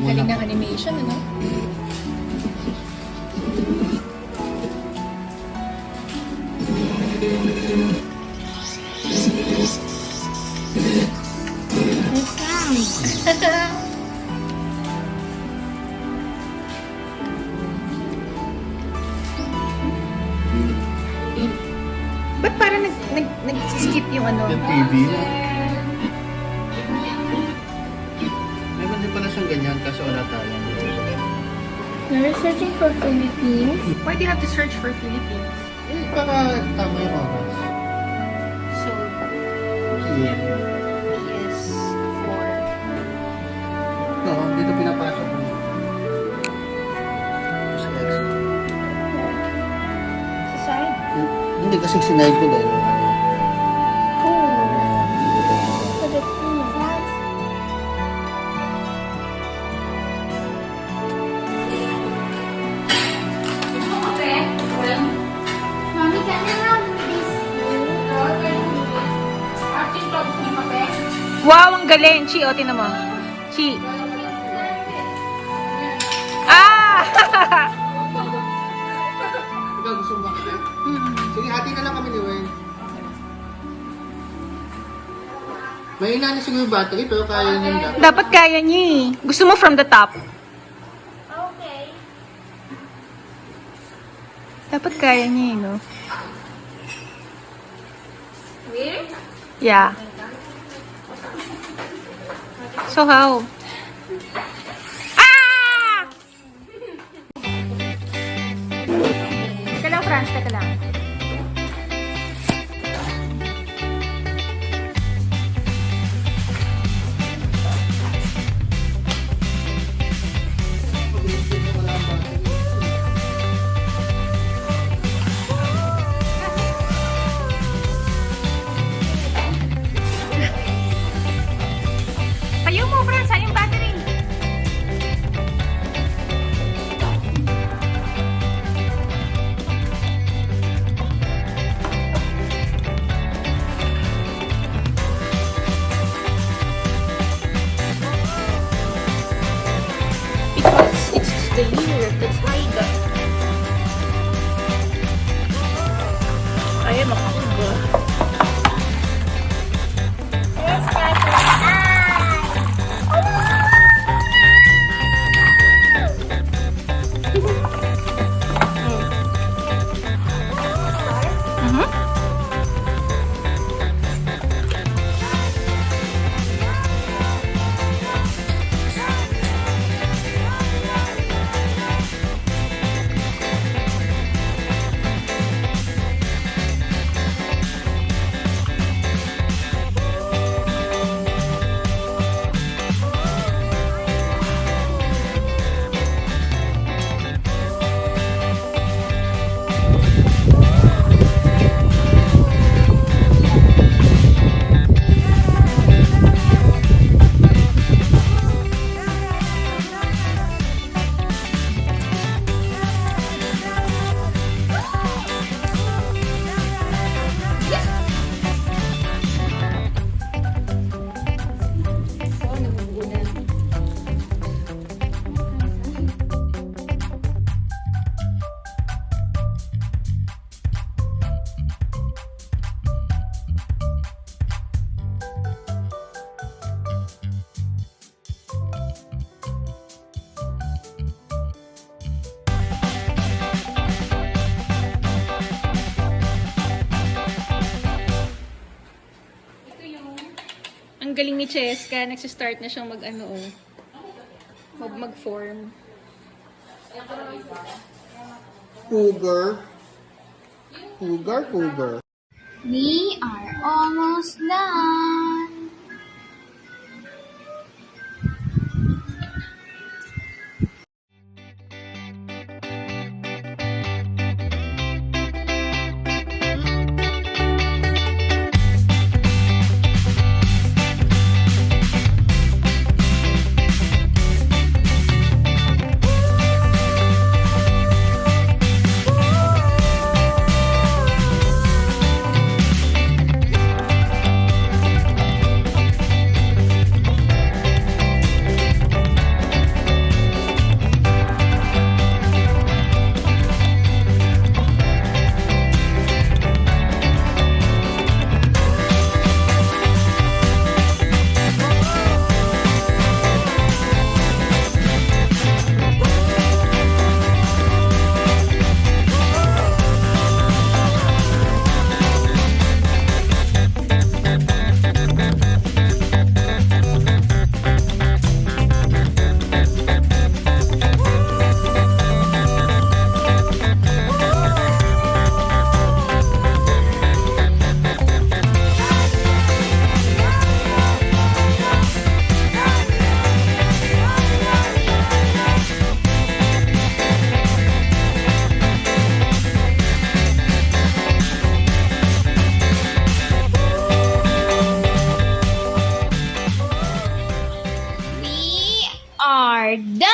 Galing ng animation, ano? Ba't parang nag-skip yung ano? Yung TV. Meron din pala siyang ganyan kaso wala tayo. We're searching for Philippines. Why do you have to search for Philippines? Para tama yung oras. So, PM. PS4. Ito, dito pinapasok mo. Sa exit. Sa side? Hindi kasi sinayad ko dahil Mommy, can I have this? Wow, ang galing! Chi, o, tinan mo. Chi. Ah! ikaw gusto mo ba kasi? Sige, hati na lang kami ni Wen. May inani siguro yung battery pero kaya niya yung dati. Dapat kaya niya eh. Gusto mo from the top? Okay. Dapat kaya niya eh, no? Where? Yeah. So how? Ah! Teka lang, Franz. Teka lang. Tayo mo, Franz. Sayang battery. Because it's the year of the tiger. Ay, makakuga. Yes, Daddy. Ang galing ni Cheska, nagsistart na siyang mag-ano, mag-form. Cougar. Cougar. We are almost done. are done!